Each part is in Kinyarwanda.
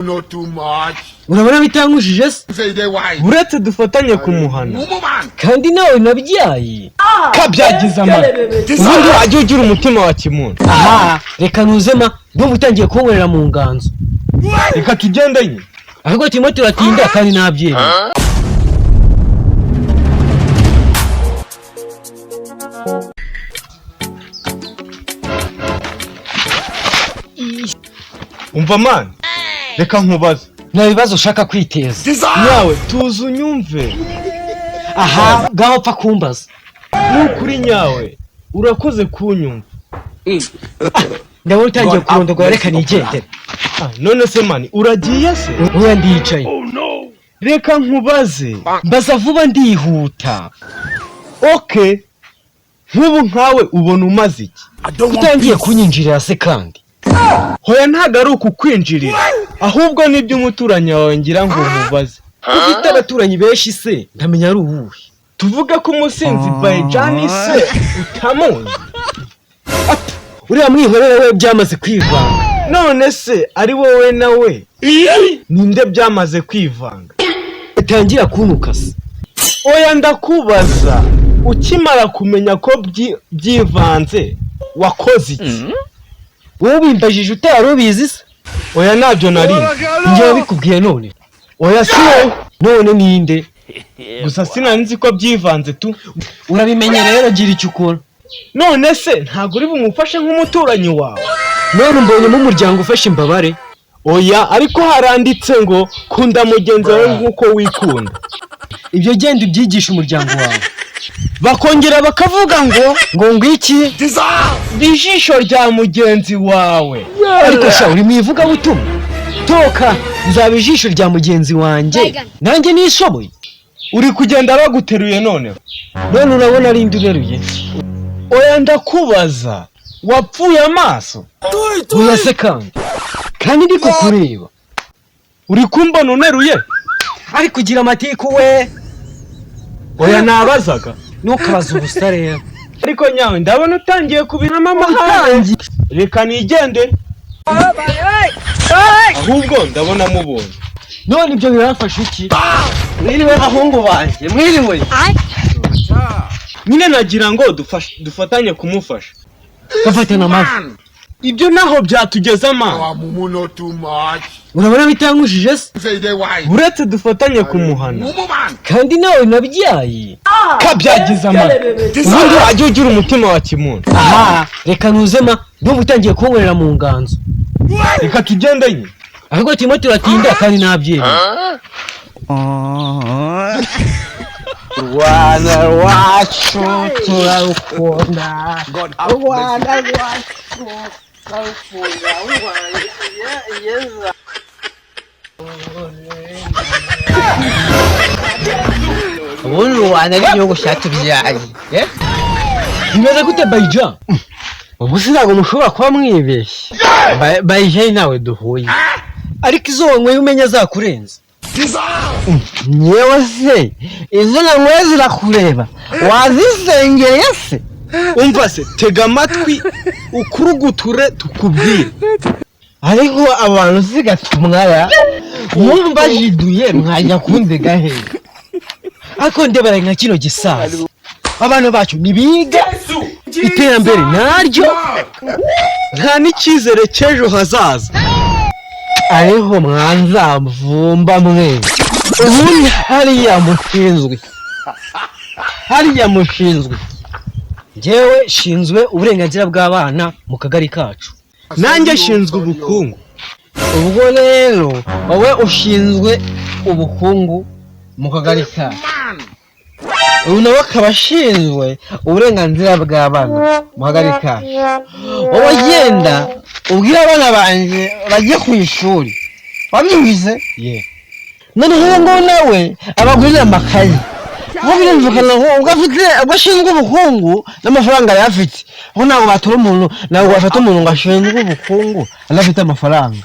Not too much. Urabona bitankujije se? Say they why. Uretse dufatanye kumuhana Kandi nawe nabyaye. kabyagiza amara ubundi wajya ugira umutima wa kimuntu. Aha, reka nuzema ndumva utangiye kunkorera mu nganzo. Reka tugendanye. Ahubwo turimo turatinda kandi nabyeye. Umva man, reka nkubaze. Nta bibazo ushaka kwiteza. Nawe tuzi unyumve. Aha, gaho pfa kumbaza. Nukuri nyawe urakoze kunyumva. Ndabona utangiye kurondogora, reka nigendere. None se mani uragiye se? Oya ndicaye. Reka nkubaze. Mbaza vuba ndihuta. Okay. Nk'ubu nkawe ubona umaze iki? Utangiye kunyinjirira se kandi. Hoya ntago ari ukukwinjirira, ahubwo nibyo umuturanyi wawe ngira ngo umubaze. Ufite abaturanyi benshi se ntamenya ari uwuhe. Tuvuga ko umusinzi Bayjani se utamuzi. Uriya mwihorere we byamaze kwivanga. None se ari wowe nawe ninde byamaze kwivanga? Utangira kunuka se. Oya ndakubaza, ukimara kumenya ko byivanze wakoze iki? Wowe bimbajije utarubizi se? Oya nabyo nari njye bikubwiye none. Oya si wowe. None ninde? Gusa sinanzi ko byivanze tu. Urabimenye rero, gira icyo ukora. None se ntago uri bumufashe nk'umuturanyi wawe? None mbonyemo umuryango ufashe imbabare. Oya ariko haranditse ngo kunda mugenzi wawe nk'uko wikunda. Ibyo genda ubyigisha umuryango wawe. Bakongera bakavuga ngo ngwiki ijisho rya mugenzi wawe. Ariko sha uri mwivuga butumwa. Toka nzaba ijisho rya mugenzi wanjye. Nanjye nishoboye. Uri kugenda baguteruye none. None urabona ari nduberuye. Oya ndakubaza, wapfuye amaso? Oya se kandi ndi kukureba. Uri kumbona uneruye? Ari kugira amatiku we. Oya nabazaga. Nukabaza ubusa rero. Ariko nyawe ndabona utangiye kubiramo amahanga. Reka nigende. Ahubwo ndabona mubonye. None ibyo birafasha iki? Mwiriwe bahungu banje, mwiriwe. Nyine nagira ngo dufatanye kumufasha. Gafatana amafi. Ibyo naho byatugeza ma. Not too much. Urabona bitankujije se? Say they why. Uretse dufatanye kumuhana kandi nawe nabyaye. kabyagiza amara ubundi wajya ugira umutima wa kimuntu. Aha, reka nuzema ndumva utangiye kunkorera mu nganzo. Reka tugendanye. Ahubwo turimo turatinda kandi nabyeye. Rwanda rwacu turarukunda. Rwanda rwacu turarukunda. Ubundi Rwanda ari igihugu cyatubyaye. Bimeze gute Bayjani? Ubu ntabwo mushobora kuba mwibeshye. Bayjani nawe duhuye. Ariko izo wanyweye umenya zakurenza. Nyewe se izo nanyweye zirakureba, wazisengeye se? Umva se tega amatwi ukuruguture tukubwire. Ariko abantu sigatumwaya mwumva jiduye mwajya kundega he. Ariko ndebara nka kino gisaza. Abana bacu nibiga iterambere naryo nta n'icyizere cy'ejo hazaza. Ariho mwanzamvumba mwe. Ubundi hariya mushinzwe. Njyewe shinzwe uburenganzira bw'abana mu kagari kacu. Nanjye shinzwe ubukungu. Ubwo rero wowe ushinzwe ubukungu mu kagari kacu. Ubu nawe akaba ashinzwe uburenganzira bw'abana mu kagari kacu. Wowe genda ubwira abana banje bajye ku ishuri. Wabivuze? Ye. Noneho ngo nawe abagurira amakayi. Birumvikana ngo ugafite agashinzwe ubukungu n'amafaranga yafite. Aho nawe batura umuntu, nawe wafata umuntu ngo ashinzwe ubukungu anafite amafaranga.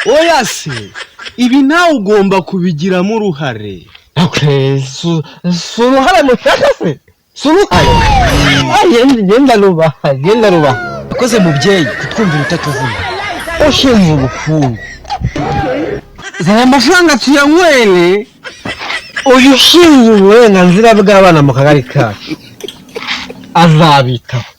Oya se ibi nawe ugomba kubigiramo uruhare. Okay, uruhare mushaka se? Uruhare? Genda rubaha. Akoze mubyeyi kutwumvira utatuvuga. Ushinzwe ubukungu zana amafaranga tuyanywere uyu ushinzwe uburenganzira bw'abana mu kagari kacu azabitaho.